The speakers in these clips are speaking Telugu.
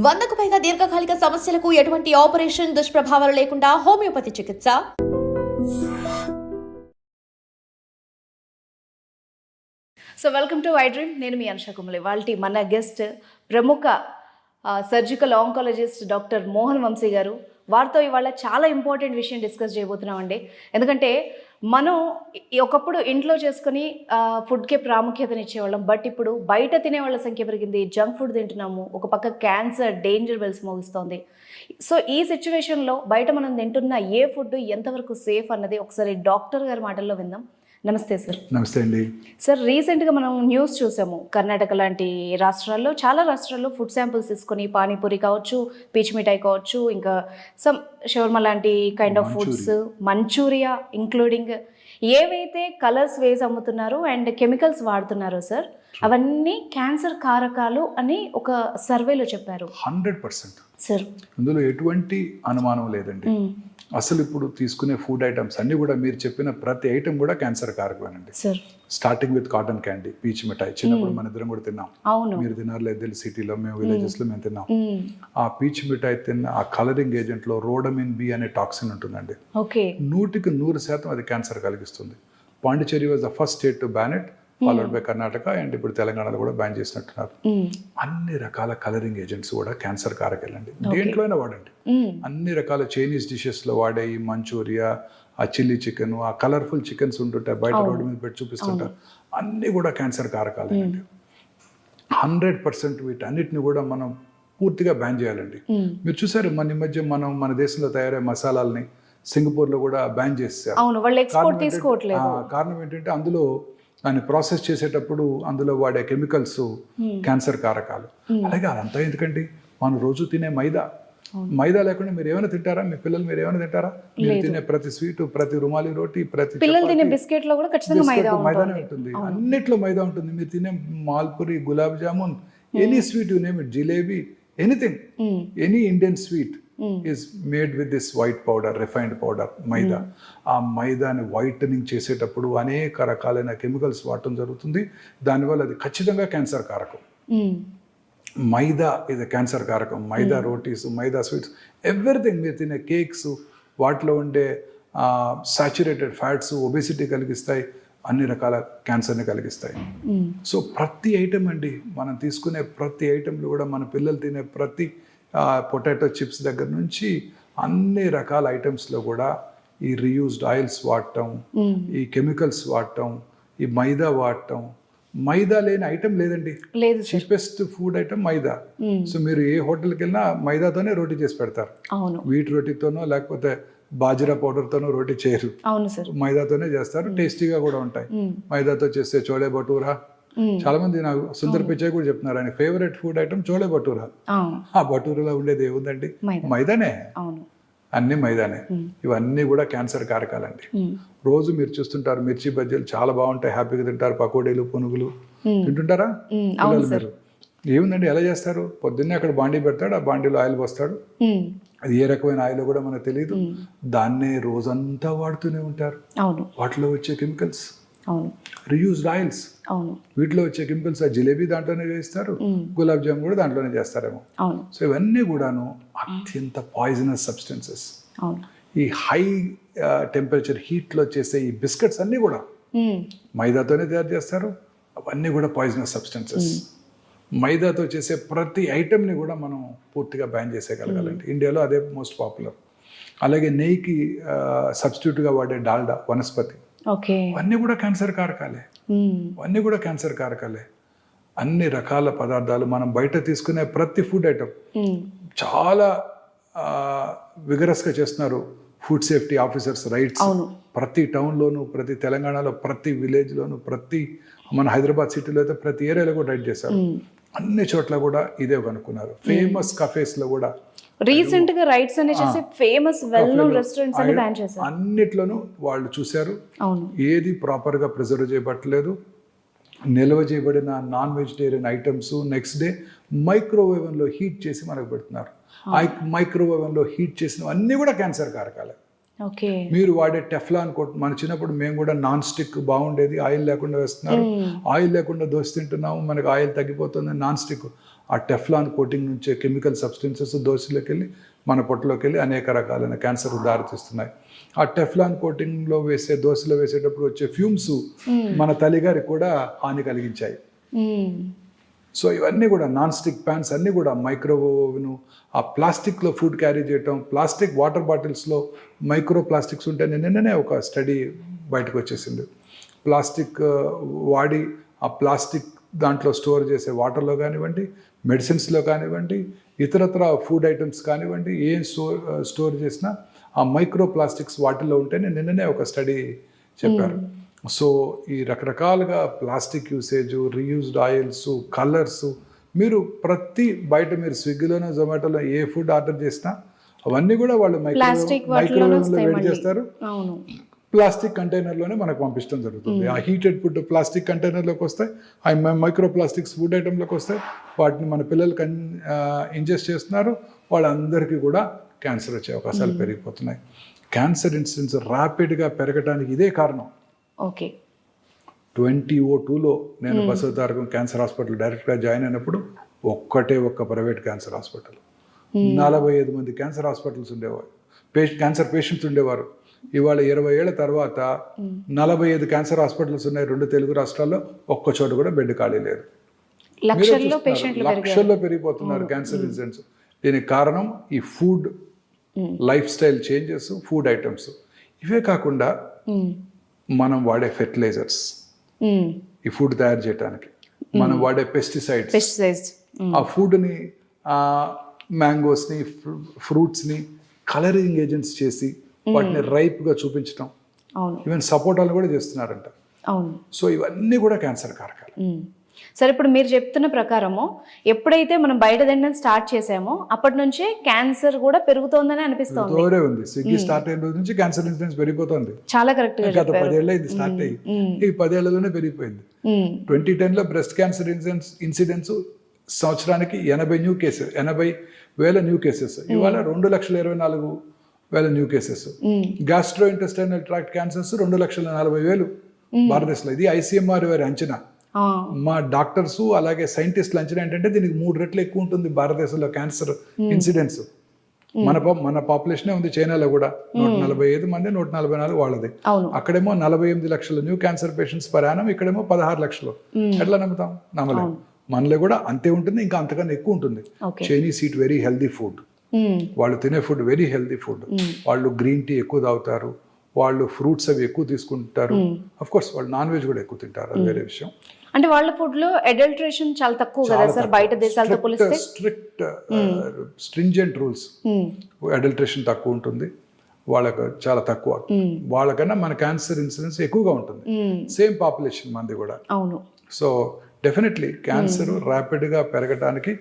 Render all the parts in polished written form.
100కు పైగా దీర్ఘకాలిక సమస్యలకు ఎటువంటి ఆపరేషన్ దుష్ప్రభావాలు లేకుండా హోమియోపతి చికిత్స. So welcome to iDream. నేను మీ అనుష కుమలి. వాళ్ళ మన గెస్ట్ ప్రముఖ surgical oncologist doctor Mohan Vamsi garu. వారితో ఇవాళ చాలా ఇంపార్టెంట్ విషయం డిస్కస్ చేయబోతున్నామండి. ఎందుకంటే మనం ఒకప్పుడు ఇంట్లో చేసుకుని ఫుడ్కే ప్రాముఖ్యతనిచ్చేవాళ్ళం. బట్ ఇప్పుడు బయట తినే వాళ్ళ సంఖ్య పెరిగింది, జంక్ ఫుడ్ తింటున్నాము, ఒక పక్క క్యాన్సర్ డేంజర్ బెల్స్ మోగిస్తోంది. సో ఈ సిచ్యువేషన్లో బయట మనం తింటున్న ఏ ఫుడ్ ఎంతవరకు సేఫ్ అన్నది ఒకసారి డాక్టర్ గారి మాటల్లో విందాం. నమస్తే సార్. నమస్తే అండి. సార్, రీసెంట్గా మనం న్యూస్ చూసాము. కర్ణాటక లాంటి రాష్ట్రాల్లో, చాలా రాష్ట్రాల్లో ఫుడ్ శాంపుల్స్ తీసుకొని పానీపూరి కావచ్చు, పీచ్ మిఠాయి కావచ్చు, ఇంకా సమ్ షవర్మా లాంటి కైండ్ ఆఫ్ ఫుడ్స్, మంచూరియా ఇంక్లూడింగ్ ఏవైతే కలర్స్ వేసి అమ్ముతున్నారో అండ్ కెమికల్స్ వాడుతున్నారో సార్, అవన్నీ క్యాన్సర్ కారకాలు అని ఒక సర్వేలో చెప్పారు. 100% సార్, అందులో ఎటువంటి అనుమానం లేదండి. అసలు ఇప్పుడు తీసుకునే ఫుడ్ ఐటమ్స్ అన్నీ కూడా మీరు చెప్పిన ప్రతి ఐటమ్ కూడా క్యాన్సర్ కారకమేనండి. Sir, starting with cotton candy, పీచ్ మిఠాయి. చిన్నప్పుడు మన ఇద్దరం కూడా తిన్నాం. అవును, మీరు తిన్నారు లేదు తెలియదు, సిటీలో మేము విలేజెస్లో మేము తిన్నాం. ఆ పీచ్ మిఠాయి తిన్న ఆ కలరింగ్ ఏజెంట్లో రోడమిన్ బి అనే టాక్సిన్ ఉంటుందండి. ఓకే, 100% అది క్యాన్సర్ కలిగిస్తుంది. Pondicherry was the first state to ban it, followed by Karnataka, and ఇప్పుడు తెలంగాణలో కూడా బ్యాన్ చేసినట్టున్నారు. అన్ని రకాల కలరింగ్ ఏజెంట్స్ కూడా క్యాన్సర్ కారకాలండి. దేంట్లో అయినా వాడండి. అన్ని రకాల చైనీస్ డిషెస్లో వాడే ఈ మంచూరియా, ఆ చిల్లీ చికెన్, ఆ కలర్ఫుల్ చికెన్స్ ఉంటుంటాయి బయట రోడ్డు మీద పెట్టి చూపిస్తుంటారు, అన్నీ కూడా క్యాన్సర్ కారకాలండి. 100% వీటన్నిటిని కూడా మనం పూర్తిగా బ్యాన్ చేయాలండి. మీరు చూసారు మన ఈ మధ్య మన దేశంలో తయారయ్యే మసాలాలని సింగపూర్లో కూడా బ్యాన్ చేశారు. కారణం ఏంటంటే అందులో దాన్ని ప్రాసెస్ చేసేటప్పుడు అందులో వాడే కెమికల్స్ క్యాన్సర్ కారకాలు. అలాగే అదంతా ఎందుకండి, మనం రోజు తినే మైదా లేకుండా మీరు ఏమైనా తింటారా? మీ పిల్లలు మీరు ఏమైనా తింటారా? మీరు తినే ప్రతి స్వీట్, ప్రతి రుమాలి రోటీ, ప్రతి బిస్కెట్ లో కూడా ఖచ్చితంగా మైదానే ఉంటుంది. అన్నిట్లో మైదా ఉంటుంది. మీరు తినే malpuri, gulab jamun, any sweet you name it, jalebi, anything, any Indian sweet is made with this white powder, refined powder, maida. ఆ మైదాని వైటనింగ్ చేసేటప్పుడు అనేక రకాలైన కెమికల్స్ వాడటం జరుగుతుంది. దానివల్ల అది ఖచ్చితంగా క్యాన్సర్ కారకం. మైదా ఇది క్యాన్సర్ కారకం. మైదా రోటీస్, మైదా స్వీట్స్, ఎవ్రీథింగ్. మీరు తినే కేక్స్, వాటిలో ఉండే సాచురేటెడ్ ఫ్యాట్స్ ఒబెసిటీ కలిగిస్తాయి, అన్ని రకాల క్యాన్సర్ని కలిగిస్తాయి. సో ప్రతి ఐటమ్ అండి, మనం తీసుకునే ప్రతి ఐటెంలో కూడా మన పిల్లలు తినే ప్రతి పొటాటో చిప్స్ దగ్గర నుంచి అన్ని రకాల ఐటమ్స్లో కూడా ఈ రీయూజ్డ్ ఆయిల్స్ వాడటం, ఈ కెమికల్స్ వాడటం, ఈ మైదా వాడటం. మైదా లేని ఐటమ్ లేదండి. చీపెస్ట్ ఫుడ్ ఐటమ్ మైదా. సో మీరు ఏ హోటల్కి వెళ్ళినా మైదాతోనే రోటీ చేసి పెడతారు. వీట్ రోటీతోనో లేకపోతే బాజరా పౌడర్తోనో రోటీ చేయరు, మైదాతోనే చేస్తారు. టేస్టీగా కూడా ఉంటాయి. మైదాతో చేస్తే చోలే భటూరా, చాలా మంది నాకు సుందర్ పిచ్చయ్ కూడా చెప్తున్నారు ఆయన favourite food item chole bhatura. ఆ భటూరాలో ఉండేది ఏముందండి? మైదానే, అన్ని మైదానే. ఇవన్నీ కూడా క్యాన్సర్ కారకాలండి. రోజు మీరు చూస్తుంటారు మిర్చి బజ్జీలు చాలా బాగుంటాయి, హ్యాపీగా తింటారు. పకోడీలు, పునుగులు తింటుంటారా పిల్లలు? మీరు ఏముందండి ఎలా చేస్తారు? పొద్దున్నే అక్కడ బాండీ పెడతాడు, ఆ బాండీలో ఆయిల్ పోస్తాడు. అది ఏ రకమైన ఆయిల్ కూడా మనకు తెలియదు. దాన్నే రోజంతా వాడుతూనే ఉంటారు. వాటిలో వచ్చే కెమికల్స్ రీయూజ్డ్ ఆయిల్స్, వీటిలో వచ్చే కెమికల్స్. ఆ జిలేబీ దాంట్లోనే చేస్తారు, గులాబ్ జామ్ కూడా దాంట్లోనే చేస్తారేమో. సో ఇవన్నీ కూడాను అత్యంత పాయిజనస్ సబ్స్టెన్సెస్. ఈ హై టెంపరేచర్ హీట్లో చేసే ఈ బిస్కెట్స్ అన్నీ కూడా మైదాతోనే తయారు చేస్తారు. అవన్నీ కూడా పాయిజనస్ సబ్స్టెన్సెస్. మైదాతో చేసే ప్రతి ఐటెంని కూడా మనం పూర్తిగా బ్యాన్ చేసేయగలగాలండి. ఇండియాలో అదే మోస్ట్ పాపులర్. అలాగే నెయ్యికి సబ్స్టిట్యూట్గా వాడే డాల్డా, వనస్పతి, అన్నీ కూడా క్యాన్సర్ కారకాలే. అన్నీ కూడా క్యాన్సర్ కారకాలే. అన్ని రకాల పదార్థాలు మనం బయట తీసుకునే ప్రతి ఫుడ్ ఐటమ్ చాలా విగరస్గా చేస్తున్నారు ఫుడ్ సేఫ్టీ ఆఫీసర్స్ రైట్స్. ప్రతి టౌన్లోను, ప్రతి తెలంగాణలో, ప్రతి విలేజ్లోను, ప్రతి మన హైదరాబాద్ సిటీలో అయితే ప్రతి ఏరియాలో కూడా రైట్ చేశారు. అన్ని చోట్ల కూడా ఇదే కనుక్కున్నారు. ఫేమస్ కఫేస్లో కూడా రీసెంట్ గా రైట్స్ అనే చేసి ఫేమస్ వెల్ నోన్ రెస్టారెంట్స్ అని బ్యాన్ చేశారు. అన్నిట్లోనూ వాళ్ళు చూశారు ఏది ప్రాపర్ గా ప్రిజర్వ్ చేయబట్టలేదు. నిల్వ చేయబడిన non vegetarian items next day microwave లో హీట్ చేసి మనకు పెడుతున్నారు. ఆ మైక్రోవేవ్ లో హీట్ చేసిన అన్ని కూడా క్యాన్సర్ కారకాలే. మీరు వాడే టెఫ్లాన్ కోట్, మన చిన్నప్పుడు మేము కూడా నాన్ స్టిక్ బాగుండేది, ఆయిల్ లేకుండా వేస్తున్నారు, ఆయిల్ లేకుండా దోశ తింటున్నాము, మనకు ఆయిల్ తగ్గిపోతుంది, నాన్ స్టిక్. ఆ టెఫ్లాన్ కోటింగ్ నుంచే కెమికల్ సబ్స్టెన్సెస్ దోశలోకి వెళ్ళి మన పొట్టలోకి వెళ్ళి అనేక రకాలైన క్యాన్సర్ దారితీస్తున్నాయి. ఆ టెఫ్లాన్ కోటింగ్లో వేసే దోశలో వేసేటప్పుడు వచ్చే ఫ్యూమ్స్ మన తల్లిగారికి కూడా హాని కలిగించాయి. సో ఇవన్నీ కూడా నాన్ స్టిక్ ప్యాన్స్ అన్నీ కూడా మైక్రోవేవ్ ఓవెను, ఆ ప్లాస్టిక్లో ఫుడ్ క్యారీ చేయటం, ప్లాస్టిక్ వాటర్ బాటిల్స్లో మైక్రో ప్లాస్టిక్స్ ఉంటే నిన్ననే ఒక స్టడీ బయటకు వచ్చేసింది. ప్లాస్టిక్ వాడి ఆ ప్లాస్టిక్ దాంట్లో స్టోర్ చేసే వాటర్లో కానివ్వండి, మెడిసిన్స్లో కానివ్వండి, ఇతరత్ర ఫుడ్ ఐటమ్స్ కానివ్వండి, ఏం స్టోర్ చేసినా ఆ మైక్రో ప్లాస్టిక్స్ వాటిల్లో ఉంటేనే నిన్ననే ఒక స్టడీ చెప్పారు. సో ఈ రకరకాలుగా plastic usage, reused oils, colours, మీరు ప్రతి బయట మీరు స్విగ్గీలోనో జొమాటోలో ఏ ఫుడ్ ఆర్డర్ చేసినా అవన్నీ కూడా వాళ్ళు మైక్రోవేవ్లో వేడి చేస్తారు, ప్లాస్టిక్ కంటైనర్లోనే మనకు పంపించడం జరుగుతుంది. ఆ హీటెడ్ ఫుడ్ ప్లాస్టిక్ కంటైనర్లోకి వస్తాయి, ఆ మైక్రో ప్లాస్టిక్స్ ఫుడ్ ఐటెంలోకి వస్తాయి, వాటిని మన పిల్లలకి ఇంజెస్ట్ చేస్తున్నారు, వాళ్ళందరికీ కూడా క్యాన్సర్ వచ్చే అవకాశాలు పెరిగిపోతున్నాయి. క్యాన్సర్ ఇన్సిడెన్స్ ర్యాపిడ్గా పెరగడానికి ఇదే కారణం. ఓకే, 2002లో నేను బసవతారకం క్యాన్సర్ హాస్పిటల్ డైరెక్ట్గా జాయిన్ అయినప్పుడు ఒక్క ప్రైవేట్ క్యాన్సర్ హాస్పిటల్, 45 మంది క్యాన్సర్ హాస్పిటల్స్ ఉండేవారు, క్యాన్సర్ పేషెంట్స్ ఉండేవారు. ఇవాళ 20 ఏళ్ల తర్వాత 45 క్యాన్సర్ హాస్పిటల్స్ ఉన్నాయి 2 తెలుగు రాష్ట్రాల్లో, ఒక్క చోట కూడా బెడ్ ఖాళీ లేదు. లక్షల్లో పెరిగిపోతున్నారు క్యాన్సర్ ఇన్సిడెంట్స్. దీనికి కారణం ఈ food life style changes, food items. ఇవే కాకుండా మనం వాడే ఫెర్టిలైజర్స్, ఈ ఫుడ్ తయారు చేయడానికి మనం వాడే పెస్టిసైడ్స్, ఆ ఫుడ్ని మ్యాంగోస్ని, ఫ్రూట్స్ని కలరింగ్ ఏజెంట్స్ చేసి వాటిని రైప్గా చూపించడం, ఈవెన్ సపోటాలు కూడా చేస్తున్నారంట. సో ఇవన్నీ కూడా క్యాన్సర్ కారకాలు. సరే, ఇప్పుడు మీరు చెప్తున్న ప్రకారము ఎప్పుడైతే మనం బయట తినడం స్టార్ట్ చేసామో అప్పటి నుంచే క్యాన్సర్ కూడా పెరుగుతోందని అనిపిస్తుంది. స్విగ్గీ స్టార్ట్ అయిన రోజు నుంచి క్యాన్సర్ ఇన్సిడెన్స్ పెరిగిపోతుంది. చాలా కరెక్ట్ గా గత 10 ఏళ్ళు ఇది స్టార్ట్ అయ్యి ఈ 10 ఏళ్లలోనే పెరిగిపోయింది. 2010లో బ్రెస్ట్ క్యాన్సర్ ఇన్సిడెన్స్ సంవత్సరానికి 80,000 న్యూ కేసెస్. ఇవాళ 2,24,000 new cases. Gastro intestinal tract cancers 2,40,000 భారతదేశంలో. ఇది ICMR వారి అంచనా. మా డాక్టర్స్ అలాగే సైంటిస్టులు అంచనా ఏంటంటే దీనికి 3 రెట్లు ఎక్కువ ఉంటుంది భారతదేశంలో క్యాన్సర్ ఇన్సిడెంట్స్. మన పాపులేషనే ఉంది చైనాలో కూడా 145 మంది, 144 వాళ్ళది. అక్కడేమో 48 లక్షల new cancer patients per annum, ఇక్కడేమో 16 లక్షలు. ఎట్లా నమ్ముతాం? నమ్మలేము. మనలో కూడా అంతే ఉంటుంది, ఇంకా అంతకన్నా ఎక్కువ ఉంటుంది. Chinese eat very healthy food, వాళ్ళు తినే ఫుడ్ వెరీ హెల్దీ ఫుడ్. వాళ్ళు గ్రీన్ టీ ఎక్కువ తాగుతారు, వాళ్ళు ఫ్రూట్స్ అవి ఎక్కువ తీసుకుంటారు. అఫ్ కోర్స్ వాళ్ళు నాన్ వెజ్ కూడా ఎక్కువ తింటారు, అది వేరే విషయం. అంటే వాళ్ళ ఫుడ్ లో అడల్ట్రేషన్ చాలా తక్కువ కదా సార్, బయట దేశాలతో పోలిస్తే. స్ట్రిక్ట్ స్ట్రింజెంట్ రూల్స్, అడల్ట్రేషన్ తక్కువ ఉంటుంది వాళ్ళకు, చాలా తక్కువ. వాళ్ళకన్నా మన క్యాన్సర్ ఇన్సిడెన్స్ ఎక్కువగా ఉంటుంది. సేమ్ పాపులేషన్ మంది కూడా. అవును. సో డెఫినెట్లీ క్యాన్సర్ ర్యాపిడ్గా పెరగడానికి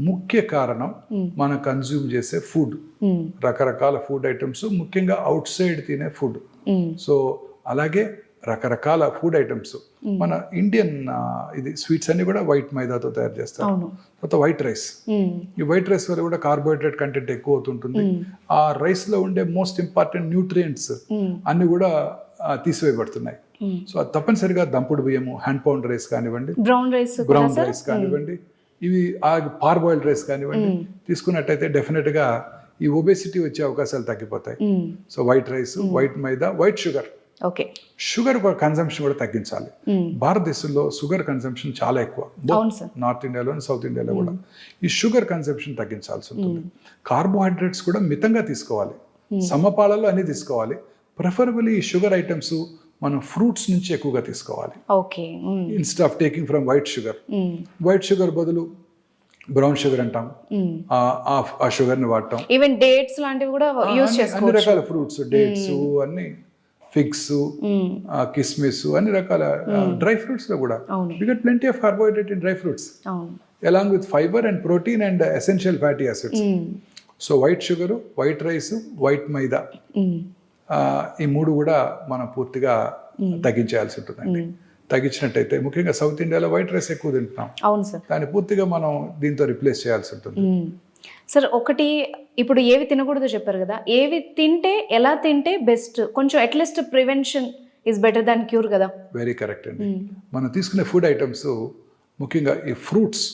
ముఖ్య కారణం మనం కన్జ్యూమ్ చేసే ఫుడ్, రకరకాల ఫుడ్ ఐటమ్స్, ముఖ్యంగా అవుట్ సైడ్ తినే ఫుడ్. సో అలాగే రకరకాల ఫుడ్ ఐటమ్స్. మన ఇండియన్ ఇది స్వీట్స్ అన్ని కూడా వైట్ మైదాతో తయారు చేస్తారు. తర్వాత వైట్ రైస్, ఈ వైట్ రైస్ వల్ల కూడా కార్బోహైడ్రేట్ కంటెంట్ ఎక్కువ అవుతుంటుంది. ఆ రైస్ లో ఉండే మోస్ట్ ఇంపార్టెంట్ న్యూట్రియంట్స్ అన్ని కూడా తీసివేయబడుతున్నాయి. సో అది తప్పనిసరిగా దంపుడు బియ్యము, హ్యాండ్ పౌండ్ రైస్ కానివ్వండి, బ్రౌన్ రైస్ కానివ్వండి, ఇవి పార్బాయిల్డ్ రైస్ కానివ్వండి తీసుకున్నట్టయితే డెఫినెట్ గా ఈ ఒబేసిటీ వచ్చే అవకాశాలు తగ్గిపోతాయి. సో వైట్ రైస్, వైట్ మైదా, వైట్ షుగర్, షుగర్ కన్సంప్షన్ కూడా తగ్గించాలి. భారతదేశంలో షుగర్ కన్సంప్షన్ చాలా ఎక్కువ, నార్త్ ఇండియాలో, సౌత్ ఇండియాలో కూడా. ఈ షుగర్ కన్సంప్షన్ తగ్గించాల్సి ఉంటుంది. కార్బోహైడ్రేట్స్ కూడా మితంగా తీసుకోవాలి, సమపాలలో అన్ని తీసుకోవాలి. ప్రిఫరబుల్లీ ఈ షుగర్ ఐటమ్స్ మనం ఫ్రూట్స్ నుంచి ఎక్కువగా తీసుకోవాలి. Instead of taking from white sugar. White sugar బదులు బ్రౌన్ షుగర్ అంటాం, ఆ షుగర్ ని వాడటం. ఈవెన్ డేట్స్ లాంటివి కూడా యూస్ చేసుకోవచ్చు. అన్ని రకాల ఫ్రూట్స్, డేట్స్, అన్ని ఫిగ్స్, కిస్మిస్, అన్ని రకాల డ్రై ఫ్రూట్స్ లో కూడా you get plenty of carbohydrate in dry fruits along with fibre and protein and essential fatty acids. So white sugar, white rice, white maida, ఈ 3 కూడా మనం పూర్తిగా తగ్గించాల్సి ఉంటుందండి. తగ్గించినట్టయితే ముఖ్యంగా సౌత్ ఇండియాలో వైట్ రైస్ ఎక్కువ తింటున్నాం. అవును సార్. దాన్ని పూర్తిగా మనం దీంతో రిప్లేస్ చేయాల్సి ఉంటుంది. సార్, ఒకటి ఇప్పుడు ఏవి తినకూడదో చెప్పారు కదా, ఏవి తింటే, ఎలా తింటే బెస్ట్? కొంచెం at least prevention is better than cure కదా. వెరీ కరెక్ట్ అండి. మనం తీసుకునే ఫుడ్ ఐటమ్స్ ముఖ్యంగా ఈ ఫ్రూట్స్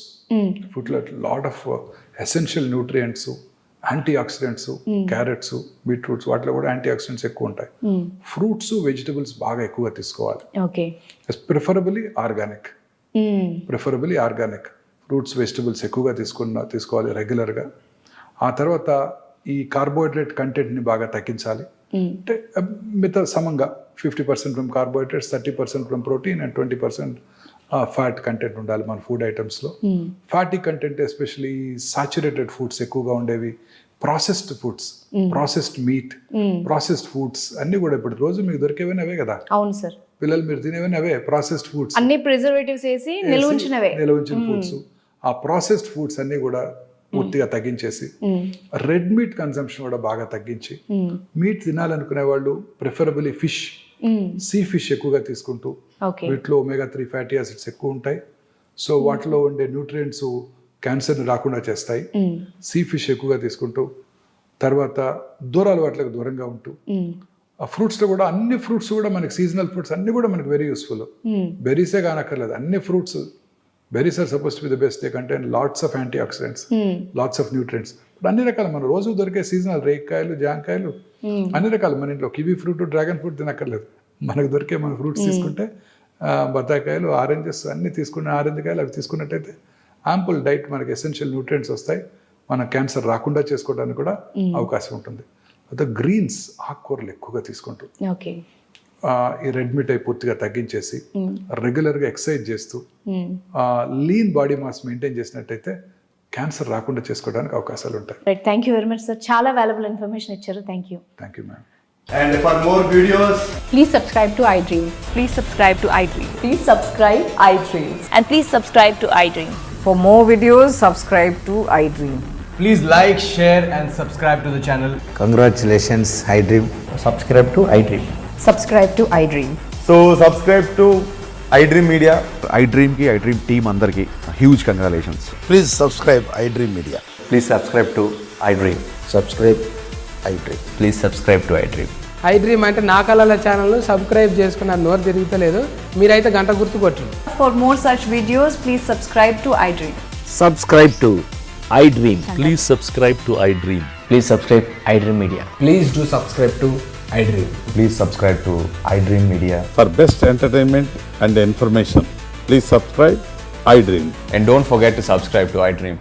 ఫ్రూట్లో lot of essential nutrients, antioxidants, carrots, beetroots వాటిలో కూడా యాంటీ ఆక్సిడెంట్స్ ఎక్కువ ఉంటాయి. ఫ్రూట్స్, వెజిటబుల్స్ బాగా ఎక్కువగా తీసుకోవాలి. Okay. Preferably organic fruits, vegetables ఎక్కువగా తీసుకోవాలి రెగ్యులర్గా. ఆ తర్వాత ఈ కార్బోహైడ్రేట్ కంటెంట్ని బాగా తగ్గించాలి. అంటే మిగతా సమంగా 50% from carbohydrates, 30% from protein and 20% fat content ఉండాలి మన ఫుడ్ ఐటమ్స్లో. Fatty content especially saturated foods ఎక్కువగా ఉండేవి, processed foods, processed meat, processed foods అన్నీ కూడా ఇప్పుడు రోజు మీకు దొరికేవన్నీ అవే కదా. అవును సార్. పిల్లలు మీరు తినేవన్నీ అవే ప్రాసెస్డ్ ఫుడ్స్, అన్ని ప్రిజర్వేటివ్స్ వేసి నిల్వ ఉంచిన ఫుడ్స్. ఆ ప్రాసెస్డ్ ఫుడ్స్ అన్నీ కూడా పూర్తిగా తగ్గించేసి, రెడ్ మీట్ కన్సంప్షన్ కూడా బాగా తగ్గించి, మీట్ తినాలనుకునే వాళ్ళు ప్రిఫరబుల్లీ ఫిష్, సీ ఫిష్ ఎక్కువగా తీసుకుంటూ, వీటిలో omega-3 ఫ్యాటీ యాసిడ్స్ ఎక్కువ ఉంటాయి. సో వాటిలో ఉండే న్యూట్రియంట్స్ క్యాన్సర్ని రాకుండా చేస్తాయి. సీ ఫిష్ ఎక్కువగా తీసుకుంటూ, తర్వాత వాటికి దూరంగా ఉంటూ, ఆ ఫ్రూట్స్లో కూడా అన్ని ఫ్రూట్స్ కూడా మనకి సీజనల్ ఫ్రూట్స్ అన్ని కూడా మనకి వెరీ యూస్ఫుల్. బెర్రీసే కానక్కర్లేదు, అన్ని fruits. Berries are supposed to be the best. They contain lots of antioxidants, lots of nutrients. అన్ని రకాలు మన రోజు దొరికే సీజనల్ రేక్కాయలు, జాంకాయలు, అన్ని రకాలు మన ఇంట్లో కివీ ఫ్రూట్, డ్రాగన్ ఫ్రూట్ తినక్కర్లేదు. మనకు దొరికే మన ఫ్రూట్స్ తీసుకుంటే, బత్తాకాయలు, ఆరెంజెస్ అన్ని తీసుకున్న, ఆరెంజ్ కాయలు అవి తీసుకున్నట్టయితే యాంపుల్ డైట్ మనకి ఎసెన్షియల్ న్యూట్రియంట్స్ వస్తాయి. మన క్యాన్సర్ రాకుండా చేసుకోవడానికి కూడా అవకాశం ఉంటుంది. అయితే గ్రీన్స్, ఆకుకూరలు ఎక్కువగా తీసుకుంటూ, ఈ రెడ్ మీట్ అయి పూర్తిగా తగ్గించేసి, రెగ్యులర్గా ఎక్సర్సైజ్ చేస్తూ, లీన్ బాడీ మాస్ మెయింటైన్ చేసినట్టయితే క్యాన్సర్ రాకుండా చేసుకోవడానికి అవకాశాలు ఉంటాయి. Thank you very much sir, చాలా వాల్యుబుల్ ఇన్ఫర్మేషన్ ఇచ్చారు. Thank you ma'am. And for more videos, Please subscribe to iDream. Please subscribe to iDream. Please subscribe iDream. And please subscribe to iDream. For more videos, subscribe to iDream. please like, share and subscribe to the channel. Congratulations, iDream. Subscribe to iDream. Subscribe to iDream. So subscribe to iDream Media. iDream ki iDream team andarki huge congratulations. Please subscribe iDream Media. Please subscribe to iDream. Subscribe iDream. Please subscribe to iDream. iDream అంటే నా కళల ఛానల్ సబ్స్క్రైబ్ చేసుకున్న నోరు తిరుగుతలేదు, మీరైతే గంట గుర్తు కొట్టండి. For more such videos, please subscribe to iDream. Subscribe to iDream. Please subscribe to iDream. Please subscribe iDream Media. Please do subscribe to iDream. Please subscribe to iDream Media. For best entertainment and information, please subscribe iDream. And don't forget to subscribe to iDream.